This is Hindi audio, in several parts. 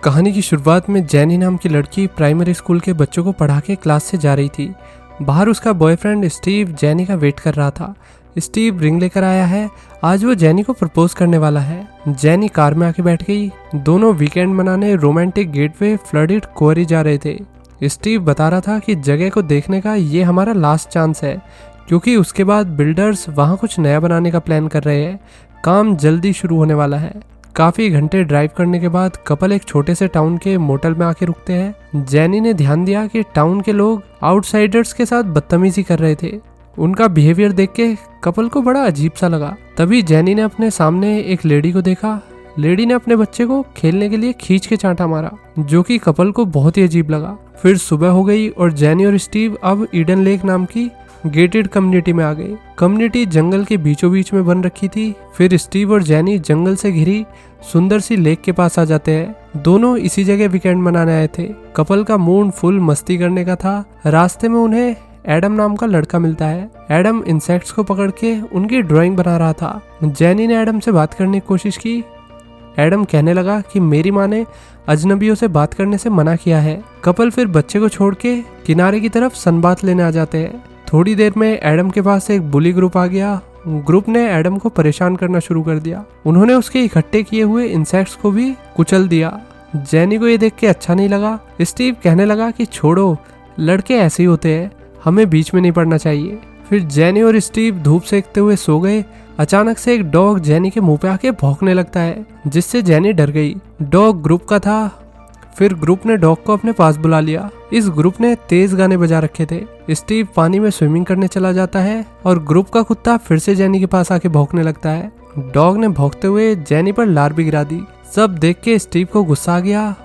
कहानी की शुरुआत में जैनी नाम की लड़की प्राइमरी स्कूल के बच्चों को पढ़ा के क्लास से जा रही थी। बाहर उसका बॉयफ्रेंड स्टीव जैनी का वेट कर रहा था। स्टीव रिंग लेकर आया है, आज वो जैनी को प्रपोज करने वाला है। जैनी कार में आके बैठ गई। दोनों वीकेंड मनाने रोमांटिक गेटवे फ्लडिड क्वारी जा रहे थे। स्टीव बता रहा था कि जगह को देखने का ये हमारा लास्ट चांस है, क्योंकि उसके बाद बिल्डर्स वहाँ कुछ नया बनाने का प्लान कर रहे हैं। काम जल्दी शुरू होने वाला है। काफी घंटे ड्राइव करने के बाद कपल एक छोटे से टाउन के मोटल में आके रुकते हैं। जैनी ने ध्यान दिया कि टाउन के लोग आउटसाइडर्स के साथ बदतमीजी कर रहे थे। उनका बिहेवियर देख के कपल को बड़ा अजीब सा लगा। तभी जैनी ने अपने सामने एक लेडी को देखा। लेडी ने अपने बच्चे को खेलने के लिए खींच के चांटा मारा, जो कि कपल को बहुत ही अजीब लगा। फिर सुबह हो गई और जैनी और स्टीव अब ईडन लेक नाम की गेटेड कम्युनिटी में आ गए। कम्युनिटी जंगल के बीचों बीच में बन रखी थी। फिर स्टीव और जैनी जंगल से घिरी सुंदर सी लेक के पास आ जाते हैं। दोनों इसी जगह वीकेंड मनाने आए थे। कपल का मूड फुल मस्ती करने का था। रास्ते में उन्हें एडम नाम का लड़का मिलता है। एडम इंसेक्ट्स को पकड़ के उनकी ड्राइंग बना रहा था। जैनी ने एडम से बात करने की कोशिश की। एडम कहने लगा कि मेरी माँ ने अजनबियों से बात करने से मना किया है। कपल फिर बच्चे को छोड़ के किनारे की तरफ सनबाथ लेने आ जाते हैं। थोड़ी देर में एडम के पास एक बुली ग्रुप आ गया। ग्रुप ने एडम को परेशान करना शुरू कर दिया। उन्होंने उसके इकट्ठे किए हुए इंसेक्ट्स को भी कुचल दिया। जैनी को ये देख के अच्छा नहीं लगा। स्टीव कहने लगा कि छोड़ो, लड़के ऐसे ही होते हैं, हमें बीच में नहीं पड़ना चाहिए। फिर जैनी और स्टीव धूप सेकते हुए सो गए। अचानक से एक डॉग जैनी के मुंह पे आके भौंकने लगता है, जिससे जैनी डर गई। डॉग ग्रुप का था। फिर ग्रुप ने डॉग को अपने पास बुला लिया। इस ग्रुप ने तेज गाने बजा रखे थे। स्टीव पानी में स्विमिंग करने चला जाता है और ग्रुप का कुत्ता फिर से जैनी के पास आके भौंकने लगता है। डॉग ने भौंकते हुए जैनी पर लार भी गिरा दी। सब देख के स्टीव को गुस्सा आ गया।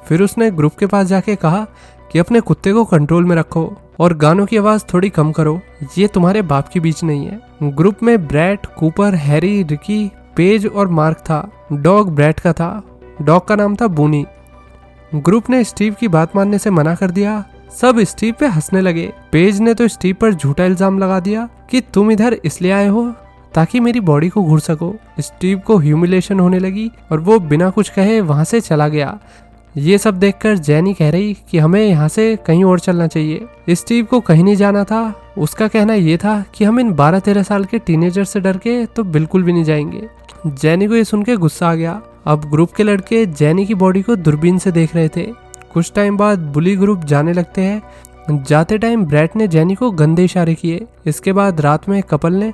फिर उसने ग्रुप के पास जाके कहा कि अपने कुत्ते को कंट्रोल में रखो और गानों की आवाज थोड़ी कम करो, ये तुम्हारे बाप के बीच नहीं है। ग्रुप में brat, Cooper, Harry, Ricky, page और मार्क था। डॉग ब्रैट का था। डॉग का नाम था बूनी। ग्रुप ने स्टीव की बात मानने से मना कर दिया। सब स्टीव पे हंसने लगे। पेज ने तो स्टीव पर झूठा इल्जाम लगा दिया कि तुम इधर इसलिए आए हो ताकि मेरी बॉडी को घूर सको। स्टीव को ह्यूमिलेशन होने लगी और वो बिना कुछ कहे वहां से चला गया। ये सब देखकर जैनी कह रही कि हमें यहाँ से कहीं और चलना चाहिए। स्टीव को कहीं नहीं जाना था। उसका कहना ये था कि हम इन 12-13 साल के टीनेजर से डर के तो बिल्कुल भी नहीं जाएंगे। जैनी को ये सुन के गुस्सा आ गया। अब ग्रुप के लड़के जैनी की बॉडी को दूरबीन से देख रहे थे। कुछ टाइम बाद बुली ग्रुप जाने लगते हैं। जाते टाइम ब्रैट ने जैनी को गंदे इशारे किए। इसके बाद रात में कपल ने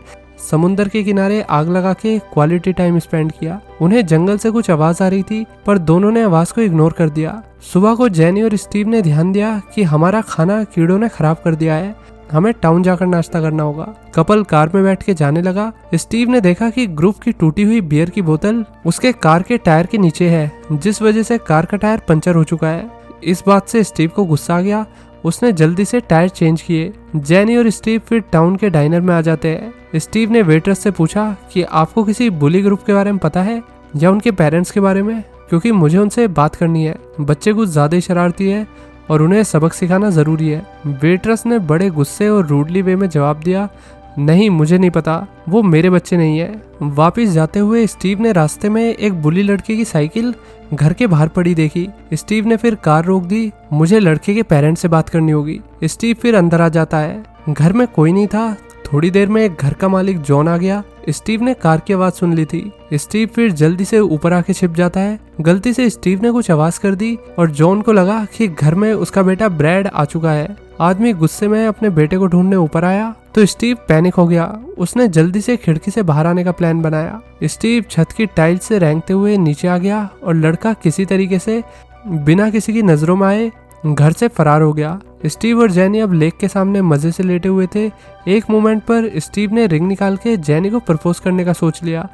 समुंदर के किनारे आग लगा के क्वालिटी टाइम स्पेंड किया। उन्हें जंगल से कुछ आवाज आ रही थी, पर दोनों ने आवाज को इग्नोर कर दिया। सुबह को जैनी और स्टीव ने ध्यान दिया कि हमारा खाना कीड़ों ने खराब कर दिया है, हमें टाउन जाकर नाश्ता करना होगा। कपल कार में बैठ के जाने लगा। स्टीव ने देखा कि ग्रुप की टूटी हुई बियर की बोतल उसके कार के टायर के नीचे है, जिस वजह से कार का टायर पंचर हो चुका है। इस बात से स्टीव को गुस्सा आ गया। उसने जल्दी से टायर चेंज किए। जैनी और स्टीव फिर टाउन के डाइनर में आ जाते हैं। स्टीव ने वेटरेस से पूछा कि आपको किसी बुली ग्रुप के बारे में पता है या उनके पेरेंट्स के बारे में, क्योंकि मुझे उनसे बात करनी है। बच्चे कुछ ज्यादा ही शरारती है और उन्हें सबक सिखाना जरूरी है। वेटरेस ने बड़े गुस्से और रूडली वे में जवाब दिया, नहीं, मुझे नहीं पता, वो मेरे बच्चे नहीं है। वापिस जाते हुए स्टीव ने रास्ते में एक बुली लड़के की साइकिल घर के बाहर पड़ी देखी। स्टीव ने फिर कार रोक दी। मुझे लड़के के पेरेंट्स से बात करनी होगी। स्टीव फिर अंदर आ जाता है। घर में कोई नहीं था। थोड़ी देर में एक घर का मालिक जॉन आ गया। स्टीव ने कार की आवाज सुन ली थी। स्टीव फिर जल्दी से ऊपर आके छिप जाता है। गलती से स्टीव ने कुछ आवाज कर दी और जॉन को लगा कि घर में उसका बेटा ब्रैड आ चुका है। आदमी गुस्से में अपने बेटे को ढूंढने ऊपर आया तो स्टीव पैनिक हो गया। उसने जल्दी से खिड़की से बाहर आने का प्लान बनाया। स्टीव छत की टाइल्स से रेंगते हुए नीचे आ गया और लड़का किसी तरीके से बिना किसी की नजरों में आए घर से फरार हो गया। स्टीव और जैनी अब लेक के सामने मजे से लेटे हुए थे। एक मोमेंट पर स्टीव ने रिंग निकाल के जैनी को प्रपोज करने का सोच लिया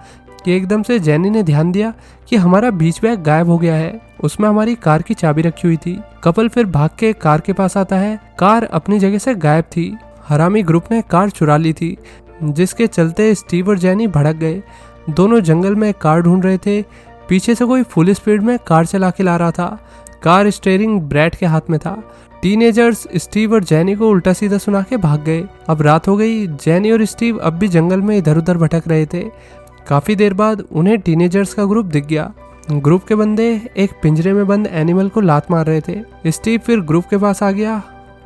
कि एकदम से जैनी ने ध्यान दिया कि हमारा बीच बैग गायब हो गया है। उसमें हमारी कार की चाबी रखी हुई थी। कपल फिर भाग के कार के पास आता है। कार अपनी जगह से गायब थी। हरामी ग्रुप ने कार चुरा ली थी, जिसके चलते स्टीव और जैनी भड़क गए। दोनों जंगल में कार ढूंढ रहे थे। पीछे से कोई फुल स्पीड में कार चला के ला रहा था। कार स्टीयरिंग ब्रैट के हाथ में था। टीनेजर्स स्टीव और जैनी को उल्टा सीधा सुना के भाग गए। अब रात हो गई। जैनी और स्टीव अब भी जंगल में इधर उधर भटक रहे थे। काफी देर बाद उन्हें टीनेजर्स का ग्रुप दिख गया। ग्रुप के बंदे एक पिंजरे में बंद एनिमल को लात मार रहे थे। स्टीव फिर ग्रुप के पास आ गया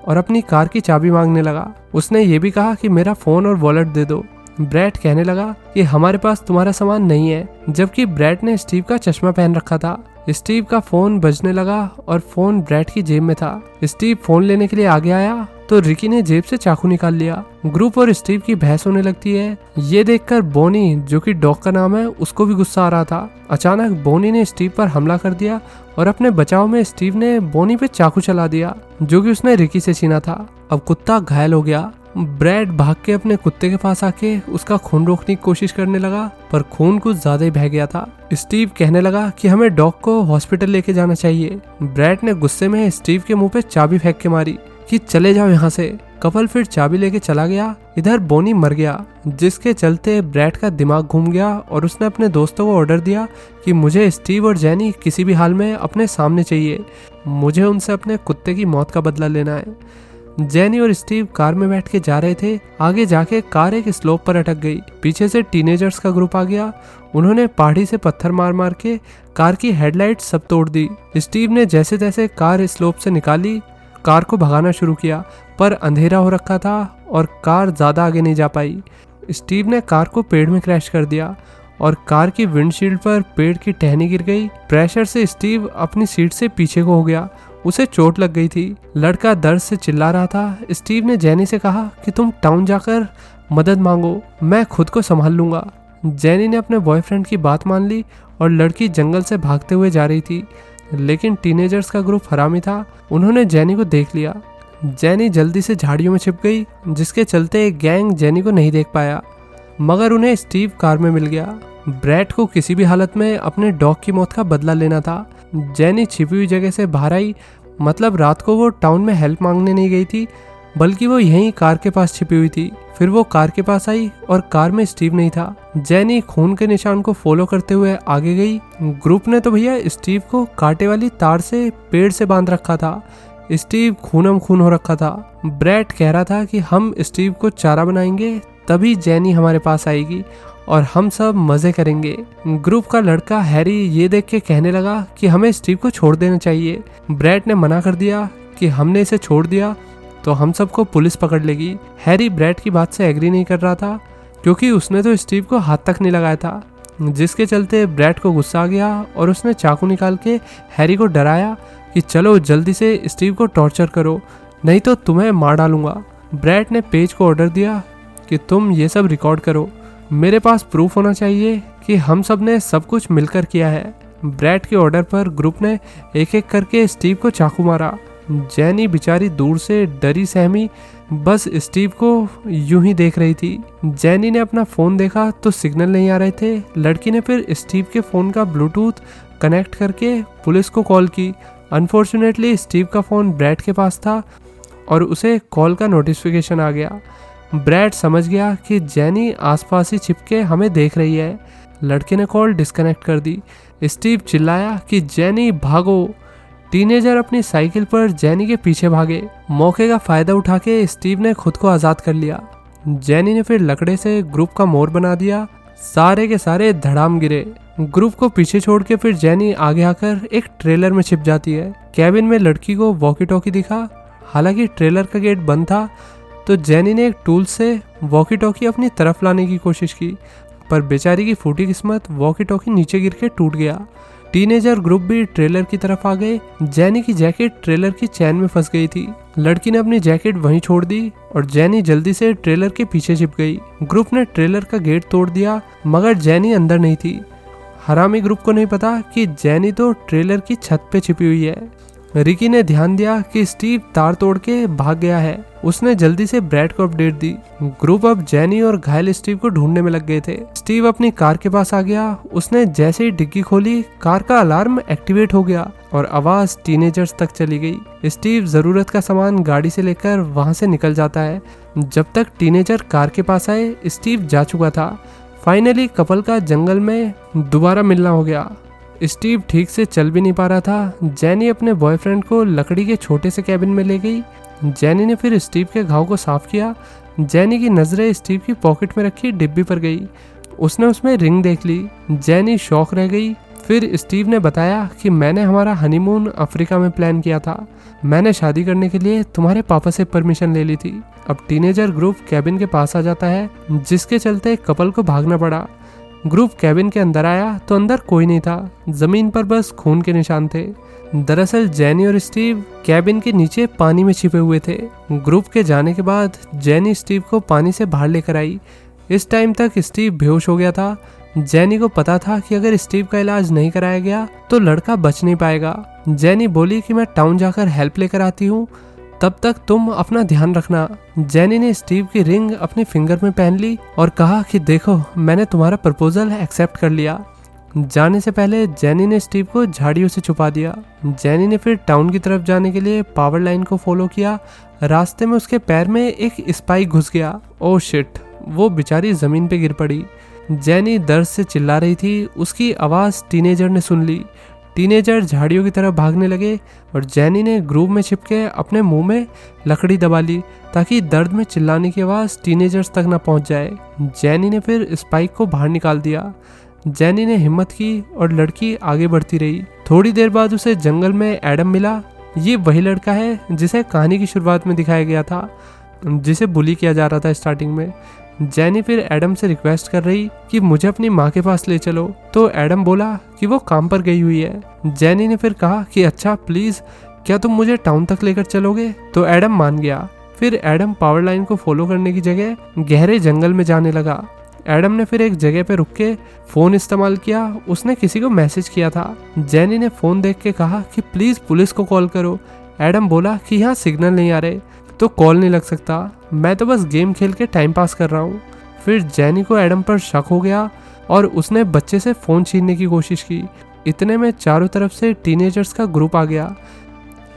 और अपनी कार की चाबी मांगने लगा। उसने ये भी कहा कि मेरा फोन और वॉलेट दे दो। ब्रैट कहने लगा कि हमारे पास तुम्हारा सामान नहीं है, जबकि ब्रैट ने स्टीव का चश्मा पहन रखा था। स्टीव का फोन बजने लगा और फोन ब्रैट की जेब में था। स्टीव फोन लेने के लिए आगे आया तो रिकी ने जेब से चाकू निकाल लिया। ग्रुप और स्टीव की बहस होने लगती है। ये देखकर बोनी, जो कि डॉग का नाम है, उसको भी गुस्सा आ रहा था। अचानक बोनी ने स्टीव पर हमला कर दिया और अपने बचाव में स्टीव ने बोनी पे चाकू चला दिया, जो कि उसने रिकी से छीना था। अब कुत्ता घायल हो गया। ब्रैड भाग के अपने कुत्ते के पास आके उसका खून रोकने की कोशिश करने लगा, पर खून कुछ ज्यादा ही बह गया था। स्टीव कहने लगा कि हमें डॉग को हॉस्पिटल लेके जाना चाहिए। ब्रैड ने गुस्से में स्टीव के मुंह पे चाबी फेंक के मारी कि चले जाओ यहाँ से। कपल फिर चाबी लेके चला गया। इधर बोनी मर गया, जिसके चलते ब्रैड का दिमाग घूम गया और उसने अपने दोस्तों को ऑर्डर दिया कि मुझे स्टीव और जेनी किसी भी हाल में अपने सामने चाहिए। मुझे उनसे अपने कुत्ते की मौत का बदला लेना है। जेनी और स्टीव कार में बैठ के जा रहे थे। आगे जाके कार एक स्लोप पर अटक गई। पीछे से टीनेजर्स का ग्रुप आ गया। उन्होंने पहाड़ी से पत्थर मार मार के कार की हेडलाइट सब तोड़ दी। स्टीव ने जैसे तैसे कार स्लोप से निकाली, कार को भगाना शुरू किया, पर अंधेरा हो रखा था और कार ज्यादा आगे नहीं जा पाई। स्टीव ने कार को पेड़ में क्रैश कर दिया और कार की विंडशील्ड पर पेड़ की टहनी गिर गई। प्रेशर से स्टीव अपनी सीट से पीछे को हो गया। उसे चोट लग गई थी। लड़का दर्द से चिल्ला रहा था। स्टीव ने जेनी से कहा कि तुम टाउन जाकर मदद मांगो, मैं खुद को संभाल लूंगा। जेनी ने अपने बॉयफ्रेंड की बात मान ली और लड़की जंगल से भागते हुए जा रही थी, लेकिन टीनेजर्स का ग्रुप हरामी था। उन्होंने जेनी को देख लिया। जेनी जल्दी से झाड़ियों में छिप गई, जिसके चलते एक गैंग जेनी को नहीं देख पाया, मगर उन्हें स्टीव कार में मिल गया। ब्रैट को किसी भी हालत में अपने डॉग की मौत का बदला लेना था। जेनी छिपी हुई जगह से बाहर आई, मतलब रात को वो टाउन में हेल्प मांगने नहीं गई थी, बल्कि वो यहीं कार के पास छिपी हुई थी। फिर वो कार के पास आई और कार में स्टीव नहीं था। जेनी खून के निशान को फॉलो करते हुए आगे गई। ग्रुप ने तो भैया स्टीव को कांटे वाली तार से पेड़ से बांध रखा था। स्टीव खूनम खून हो रखा था। ब्रैट कह रहा था कि हम स्टीव को चारा बनाएंगे, तभी जेनी हमारे पास आएगी और हम सब मजे करेंगे। ग्रुप का लड़का हैरी ये देख के कहने लगा कि हमें स्टीव को छोड़ देना चाहिए। ब्रैट ने मना कर दिया कि हमने इसे छोड़ दिया तो हम सबको पुलिस पकड़ लेगी। हैरी ब्रैट की बात से एग्री नहीं कर रहा था, क्योंकि उसने तो स्टीव को हाथ तक नहीं लगाया था, जिसके चलते ब्रैट को गुस्सा आ गया और उसने चाकू निकाल के हैरी को डराया कि चलो जल्दी से स्टीव को टॉर्चर करो, नहीं तो तुम्हें मार डालूंगा। ब्रैट ने पेज को ऑर्डर दिया कि तुम ये सब रिकॉर्ड करो, मेरे पास प्रूफ होना चाहिए कि हम सब ने सब कुछ मिलकर किया है। ब्रैट के ऑर्डर पर ग्रुप ने एक एक करके स्टीव को चाकू मारा। जेनी बेचारी दूर से डरी सहमी बस स्टीव को यूं ही देख रही थी। जेनी ने अपना फोन देखा तो सिग्नल नहीं आ रहे थे। लड़की ने फिर स्टीव के फोन का ब्लूटूथ कनेक्ट करके पुलिस को कॉल की। अनफॉर्चुनेटली स्टीव का फोन ब्रैट के पास था और उसे कॉल का नोटिफिकेशन आ गया। ब्रैट समझ गया कि जेनी आसपास ही छिपके हमें देख रही है। लड़के ने कॉल डिस्कनेक्ट कर दी। स्टीव चिल्लाया कि जेनी भागो। टीनेजर अपनी साइकिल पर जेनी के पीछे भागे। मौके का फायदा उठा के स्टीव ने खुद को आजाद कर लिया। जेनी ने फिर लकड़े से ग्रुप का मोर बना दिया। सारे के सारे धड़ाम गिरे। ग्रुप को पीछे छोड़ के फिर जेनी आगे आकर एक ट्रेलर में छिप जाती है। कैबिन में लड़की को वॉकी टॉकी दिखा। हालांकि ट्रेलर का गेट बंद था, तो जेनी ने एक टूल से वॉकी टॉकी अपनी तरफ लाने की कोशिश की, पर बेचारी की फूटी किस्मत वॉकी टॉकी नीचे गिर के टूट गया। टीनेजर ग्रुप भी ट्रेलर की तरफ आ गए। जेनी की जैकेट ट्रेलर की चैन में फंस गई थी। लड़की ने अपनी जैकेट वहीं छोड़ दी और जेनी जल्दी से ट्रेलर के पीछे छिप गई। ग्रुप ने ट्रेलर का गेट तोड़ दिया, मगर जेनी अंदर नहीं थी। हरामी ग्रुप को नहीं पता कि जेनी तो ट्रेलर की छत पे छिपी हुई है। रिकी ने ध्यान दिया कि स्टीव तार तोड़ के भाग गया है। उसने जल्दी से ब्रैड को अपडेट दी। ग्रुप अब जेनी और घायल स्टीव को ढूंढने में लग गए थे। स्टीव अपनी कार के पास आ गया। उसने जैसे ही डिग्गी खोली, कार का अलार्म एक्टिवेट हो गया और आवाज टीनेजर्स तक चली गई। स्टीव जरूरत का सामान गाड़ी से लेकर वहां से निकल जाता है। जब तक टीनेजर कार के पास आए, स्टीव जा चुका था। फाइनली कपल का जंगल में दोबारा मिलना हो गया। स्टीव ठीक से चल भी नहीं पा रहा था। जेनी अपने बॉयफ्रेंड को लकड़ी के छोटे से कैबिन में ले गई। जेनी ने फिर स्टीव के घाव को साफ किया। जेनी की नजरें स्टीव की पॉकेट में रखी डिब्बी पर गई। उसने उसमें रिंग देख ली। जेनी शॉक रह गई। फिर स्टीव ने बताया कि मैंने हमारा हनीमून अफ्रीका में प्लान किया था। मैंने शादी करने के लिए तुम्हारे पापा से परमिशन ले ली थी। अब टीनेजर ग्रुप कैबिन के पास आ जाता है, जिसके चलते कपल को भागना पड़ा। ग्रुप कैबिन के अंदर आया तो अंदर कोई नहीं था, जमीन पर बस खून के निशान थे। दरअसल जेनी और स्टीव कैबिन के नीचे पानी में छिपे हुए थे। ग्रुप के जाने के बाद जेनी स्टीव को पानी से बाहर लेकर आई। इस टाइम तक स्टीव बेहोश हो गया था। जेनी को पता था कि अगर स्टीव का इलाज नहीं कराया गया तो लड़का बच नहीं पाएगा। जेनी बोली कि मैं टाउन जाकर हेल्प लेकर आती हूँ, तब तक तुम अपना ध्यान रखना। जेनी ने स्टीव की रिंग अपनी फिंगर में पहन ली और कहा कि देखो, मैंने तुम्हारा प्रपोजल एक्सेप्ट कर लिया। जाने से पहले जेनी ने स्टीव को झाड़ियों से छुपा दिया। जेनी ने फिर टाउन की तरफ जाने के लिए पावर लाइन को फॉलो किया। रास्ते में उसके पैर में एक स्पाइक घुस गया। ओह शिट, वो बेचारी जमीन पे गिर पड़ी। जेनी दर्द से चिल्ला रही थी। उसकी आवाज़ टीनेजर ने सुन ली। टीनेजर झाड़ियों की तरफ भागने लगे और जेनी ने ग्रुप में छिपके अपने मुंह में लकड़ी दबा ली ताकि दर्द में चिल्लाने की आवाज़ टीनेजर्स तक न पहुंच जाए। जेनी ने फिर स्पाइक को बाहर निकाल दिया। जेनी ने हिम्मत की और लड़की आगे बढ़ती रही। थोड़ी देर बाद उसे जंगल में एडम मिला। ये वही लड़का है जिसे कहानी की शुरुआत में दिखाया गया था, जिसे बुली किया जा रहा था स्टार्टिंग में। जेनी फिर एडम से रिक्वेस्ट कर रही कि मुझे अपनी माँ के पास ले चलो, तो एडम बोला कि वो काम पर गई हुई है। जेनी ने फिर कहा कि अच्छा प्लीज, क्या तुम मुझे टाउन तक लेकर चलोगे? तो एडम मान गया। फिर एडम पावर लाइन को फॉलो करने की जगह गहरे जंगल में जाने लगा। एडम ने फिर एक जगह पे रुक के फोन इस्तेमाल किया। उसने किसी को मैसेज किया था। जेनी ने फोन देख के कहा कि प्लीज पुलिस को कॉल करो। एडम बोला कि यहाँ सिग्नल नहीं आ रहे तो कॉल नहीं लग सकता, मैं तो बस गेम खेल के टाइम पास कर रहा हूँ। फिर जेनी को एडम पर शक हो गया और उसने बच्चे से फ़ोन छीनने की कोशिश की। इतने में चारों तरफ से टीनेजर्स का ग्रुप आ गया।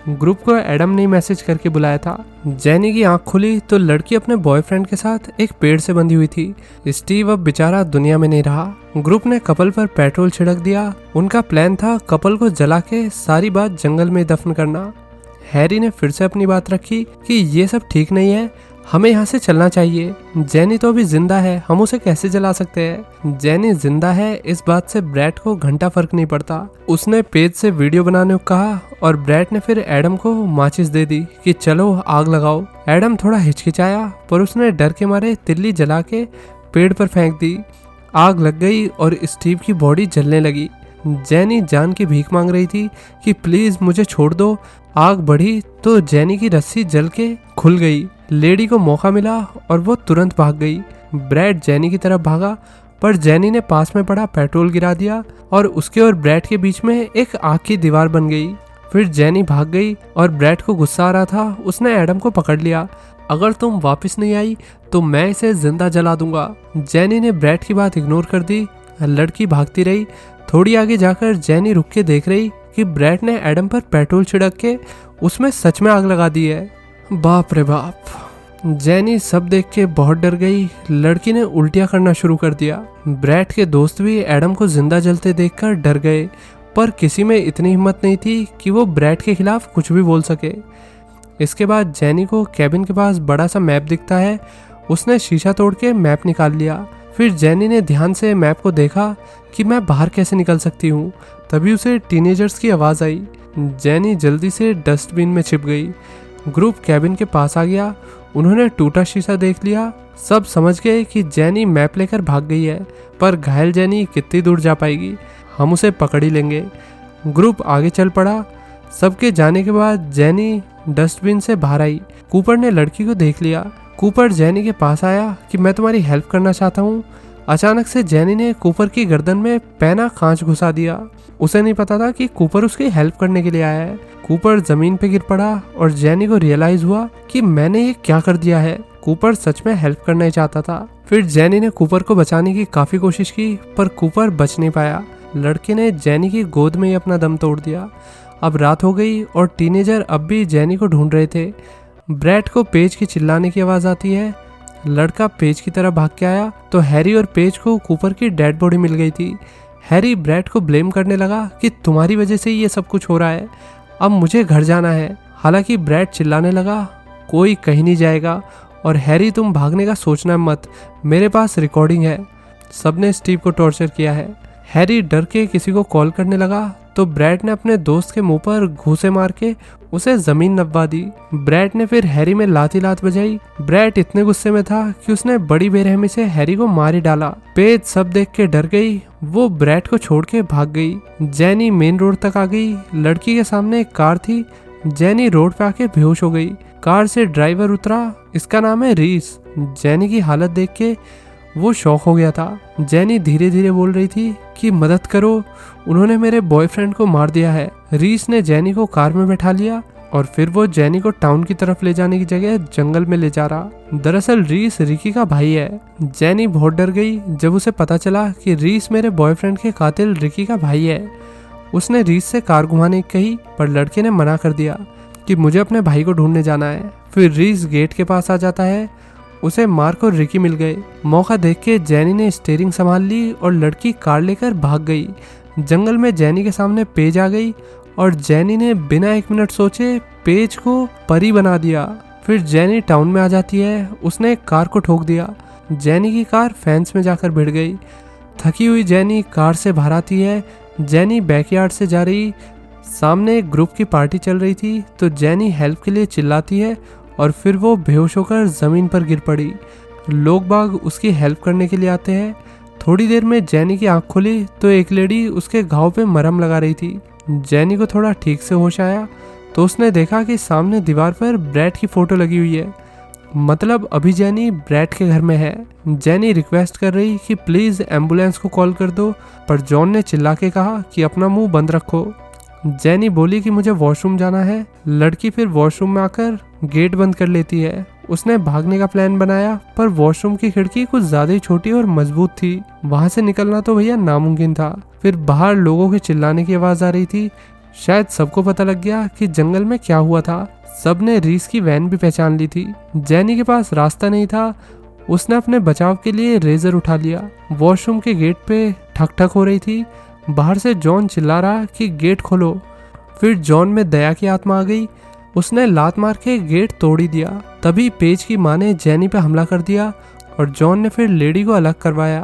ग्रुप को एडम ने मैसेज करके बुलाया था। जेनी की आंख खुली तो लड़की अपने बॉयफ्रेंड के साथ एक पेड़ से बंधी हुई थी। स्टीव अब बेचारा दुनिया में नहीं रहा। ग्रुप ने कपल पर पेट्रोल छिड़क दिया। उनका प्लान था कपल को जला के सारी बात जंगल में दफन करना। हैरी ने फिर से अपनी बात रखी कि ये सब ठीक नहीं है, हमें यहाँ से चलना चाहिए। जेनी तो अभी जिंदा है, हम उसे कैसे जला सकते हैं? जेनी जिंदा है इस बात से ब्रैड को घंटा फर्क नहीं पड़ता। उसने पेज से वीडियो बनाने को कहा और ब्रैड ने फिर एडम को माचिस दे दी कि चलो आग लगाओ। एडम थोड़ा हिचकिचाया पर उसने डर के मारे तिल्ली जला के पेड़ पर फेंक दी। आग लग गई और स्टीव की बॉडी जलने लगी। जेनी जान की भीख मांग रही थी कि प्लीज मुझे छोड़ दो। आग बढ़ी तो जेनी की रस्सी जल के खुल गई। लेडी को मौका मिला और वो तुरंत भाग गई। ब्रैड जेनी की तरफ भागा पर जेनी ने पास में पड़ा पेट्रोल गिरा दिया और उसके और ब्रैड के बीच में एक आग की दीवार बन गई। फिर जेनी भाग गई और ब्रैड को गुस्सा आ रहा था। उसने एडम को पकड़ लिया। अगर तुम वापस नहीं आई तो मैं इसे जिंदा जला दूंगा। जेनी ने ब्रैड की बात इग्नोर कर दी। लड़की भागती रही। थोड़ी आगे जाकर जेनी रुक के देख रही कि ब्रैड ने एडम पर पेट्रोल छिड़क के उसमें सच में आग लगा दी है। बाप रे बाप। जेनी सब देख के बहुत डर गई। लड़की ने उल्टियां करना शुरू कर दिया। ब्रैड के दोस्त भी एडम को जिंदा जलते देखकर डर गए, पर किसी में इतनी हिम्मत नहीं थी कि वो ब्रैड के खिलाफ कुछ भी बोल सके। इसके बाद जेनी को कैबिन के पास बड़ा सा मैप दिखता है। उसने शीशा तोड़ के मैप निकाल लिया। फिर जेनी ने ध्यान से मैप को देखा कि मैं बाहर कैसे निकल सकती हूँ। तभी उसे टीनेजर्स की आवाज़ आई। जेनी जल्दी से डस्टबिन में छिप गई। ग्रुप कैबिन के पास आ गया। उन्होंने टूटा शीशा देख लिया। सब समझ गए कि जेनी मैप लेकर भाग गई है, पर घायल जेनी कितनी दूर जा पाएगी, हम उसे पकड़ ही लेंगे। ग्रुप आगे चल पड़ा। सबके जाने के बाद जेनी डस्टबिन से बाहर आई। कूपर ने लड़की को देख लिया। कूपर जेनी के पास आया कि मैं तुम्हारी हेल्प करना चाहता हूँ। अचानक से जेनी ने कूपर की गर्दन में पैना कांच घुसा दिया। उसे नहीं पता था कि कूपर उसकी हेल्प करने के लिए आया है। कूपर जमीन पे गिर पड़ा और जेनी को रियलाइज हुआ कि मैंने ये क्या कर दिया है। कूपर सच में हेल्प करना ही चाहता था। फिर जेनी ने कूपर को बचाने की काफी कोशिश की, पर कूपर बच नहीं पाया। लड़के ने जेनी की गोद में ही अपना दम तोड़ दिया। अब रात हो गई और टीनेजर अब भी जेनी को ढूंढ रहे थे। ब्रैड को पेज की चिल्लाने की आवाज आती है। लड़का पेज की तरफ भाग के आया तो हैरी और पेज को कूपर की डेड बॉडी मिल गई थी। हैरी ब्रैड को ब्लेम करने लगा कि तुम्हारी वजह से ये सब कुछ हो रहा है, अब मुझे घर जाना है। हालांकि ब्रैड चिल्लाने लगा, कोई कहीं नहीं जाएगा और हैरी तुम भागने का सोचना मत, मेरे पास रिकॉर्डिंग है। सबने स्टीव को टॉर्चर किया है। हैरी डर के किसी को कॉल करने लगा तो ब्रैड ने अपने दोस्त के मुंह पर घूंसे मार के उसे जमीन नपवा दी। ब्रैड ने फिर हैरी में लात बजाई। ब्रैड इतने गुस्से में था कि उसने बड़ी बेरहमी से हैरी को मार ही डाला। पेज सब देख के डर गई, वो ब्रैड को छोड़ के भाग गई। जेनी मेन रोड तक आ गई। लड़की के सामने एक कार थी। जेनी रोड पे आके बेहोश हो गई। कार से ड्राइवर उतरा, इसका नाम है रीस। जेनी की हालत देख के वो शॉक हो गया था। जेनी धीरे धीरे बोल रही थी कि मदद करो, उन्होंने मेरे बॉयफ्रेंड को मार दिया है। रीस ने जेनी को कार में बैठा लिया और फिर वो जेनी को टाउन की तरफ ले जाने की जगह जंगल में ले जा रहा। दरअसल रीस रिकी का भाई है। जेनी बहुत डर गई जब उसे पता चला कि रीस मेरे बॉयफ्रेंड के कातिल रिकी का भाई है। उसने रीस से कार घुमाने की कही पर लड़के ने मना कर दिया कि मुझे अपने भाई को ढूंढने जाना है। फिर रीस गेट के पास आ जाता है। उसे मार्क और रिकी मिल गए। मौका देख के जेनी ने स्टीयरिंग संभाल ली और लड़की कार लेकर भाग गई। जंगल में जेनी के सामने पेज आ गई और जेनी ने बिना 1 मिनट सोचे पेज को परी बना दिया। फिर जेनी टाउन में आ जाती है। उसने एक कार को ठोक दिया। जेनी की कार फेंस में जाकर भिड़ गई। थकी हुई जेनी कार से बाहर आती है। जेनी बैकयार्ड से जा रही, सामने एक ग्रुप की पार्टी चल रही थी तो जेनी हेल्प के लिए चिल्लाती है और फिर वो बेहोश होकर जमीन पर गिर पड़ी। लोग बाग उसकी हेल्प करने के लिए आते हैं। थोड़ी देर में जेनी की आंख खुली तो एक लेडी उसके घाव पे मरहम लगा रही थी। जेनी को थोड़ा ठीक से होश आया तो उसने देखा कि सामने दीवार पर ब्रैड की फोटो लगी हुई है। मतलब अभी जेनी ब्रैड के घर में है। जेनी रिक्वेस्ट कर रही कि प्लीज एम्बुलेंस को कॉल कर दो, पर जॉन ने चिल्ला के कहा कि अपना मुंह बंद रखो। जेनी बोली कि मुझे वॉशरूम जाना है। लड़की फिर वॉशरूम में आकर गेट बंद कर लेती है। उसने भागने का प्लान बनाया पर वॉशरूम की खिड़की कुछ ज्यादा ही छोटी और मजबूत थी। वहां से निकलना तो भैया नामुमकिन था। फिर बाहर लोगों के चिल्लाने की आवाज आ रही थी। शायद सबको पता लग गया कि जंगल में क्या हुआ था। सबने रीस की वैन भी पहचान ली थी। जेनी के पास रास्ता नहीं था। उसने अपने बचाव के लिए रेजर उठा लिया। वॉशरूम के गेट पे ठक ठक हो रही थी। बाहर से जॉन चिल्ला रहा कि गेट खोलो। फिर जॉन में दया की आत्मा आ गई। उसने लात मार के गेट तोड़ ही दिया। तभी पेज की माँ ने जेनी पे हमला कर दिया और जॉन ने फिर लेडी को अलग करवाया।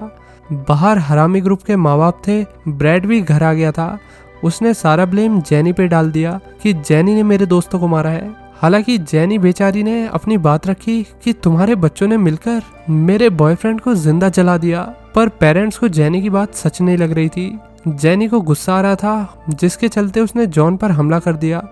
बाहर हरामी ग्रुप के माँ बाप थे। ब्रैड भी घर आ गया था। उसने सारा ब्लेम जेनी पे डाल दिया कि जेनी ने मेरे दोस्तों को मारा है। हालांकि जेनी बेचारी ने अपनी बात रखी कि तुम्हारे बच्चों ने मिलकर मेरे बॉयफ्रेंड को जिंदा जला दिया। पर पेरेंट्स को जेनी की बात सच नहीं लग रही थी। जेनी को गुस्सा आ रहा था जिसके चलते उसने जॉन पर हमला कर दिया।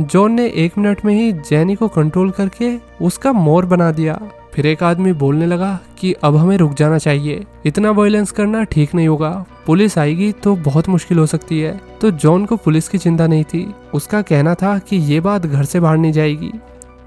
जॉन ने 1 मिनट में ही जेनी को कंट्रोल करके उसका मोर बना दिया। फिर एक आदमी बोलने लगा कि अब हमें रुक जाना चाहिए, इतना वायलेंस करना ठीक नहीं होगा, पुलिस आएगी तो बहुत मुश्किल हो सकती है। तो जॉन को पुलिस की चिंता नहीं थी। उसका कहना था कि ये बात घर से बाहर नहीं जाएगी।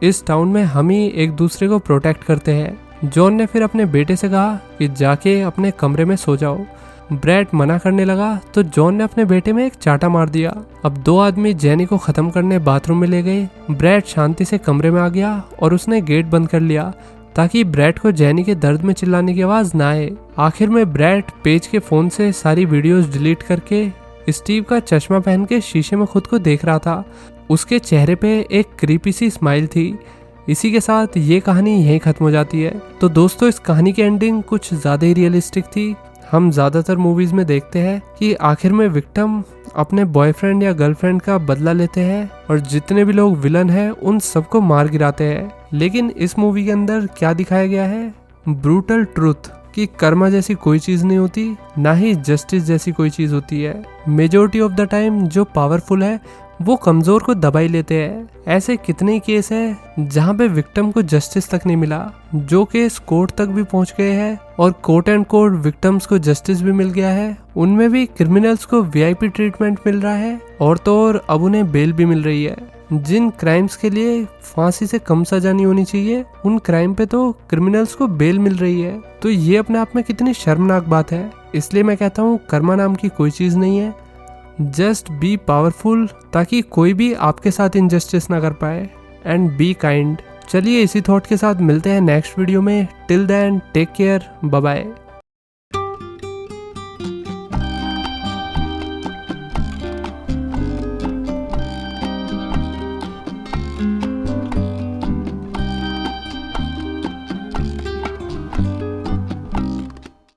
इस टाउन में हम ही एक दूसरे को प्रोटेक्ट करते हैं। जॉन ने फिर अपने बेटे से कहा कि जाके अपने कमरे में सो जाओ। ब्रैड मना करने लगा तो जॉन ने अपने बेटे में एक चाटा मार दिया। अब 2 आदमी जेनी को खत्म करने बाथरूम में ले गए। ब्रैड शांति से कमरे में आ गया और उसने गेट बंद कर लिया ताकि ब्रैड को जेनी के दर्द में चिल्लाने की आवाज ना आए। आखिर में ब्रैड पेज के फोन से सारी वीडियोस डिलीट करके स्टीव का चश्मा पहन के शीशे में खुद को देख रहा था। उसके चेहरे पे एक क्रीपी सी स्माइल थी। इसी के साथ ये कहानी यहीं खत्म हो जाती है। तो दोस्तों, इस कहानी की एंडिंग कुछ ज्यादा ही रियलिस्टिक थी। हम ज्यादातर मूवीज में देखते हैं कि आखिर में विक्टिम अपने बॉयफ्रेंड या गर्लफ्रेंड का बदला लेते हैं और जितने भी लोग विलन हैं उन सबको मार गिराते हैं। लेकिन इस मूवी के अंदर क्या दिखाया गया है? ब्रूटल ट्रूथ कि कर्मा जैसी कोई चीज नहीं होती, ना ही जस्टिस जैसी कोई चीज होती है। मेजोरिटी ऑफ द टाइम जो पावरफुल है वो कमजोर को दबाई लेते हैं। ऐसे कितने केस हैं जहां पे विक्टिम को जस्टिस तक नहीं मिला। जो केस कोर्ट तक भी पहुंच गए हैं और कोर्ट एंड कोर्ट विक्टिम्स को जस्टिस भी मिल गया है, उनमें भी क्रिमिनल्स को वीआईपी ट्रीटमेंट मिल रहा है और तो और अब उन्हें बेल भी मिल रही है। जिन क्राइम्स के लिए फांसी से कम सजा नहीं होनी चाहिए, उन क्राइम पे तो क्रिमिनल्स को बेल मिल रही है। तो ये अपने आप में कितनी शर्मनाक बात है। इसलिए मैं कहता हूँ कर्मा नाम की कोई चीज नहीं है। जस्ट बी पावरफुल ताकि कोई भी आपके साथ इनजस्टिस ना कर पाए। And be kind. चलिए इसी थॉट के साथ मिलते हैं नेक्स्ट वीडियो में। Till then take care, bye bye.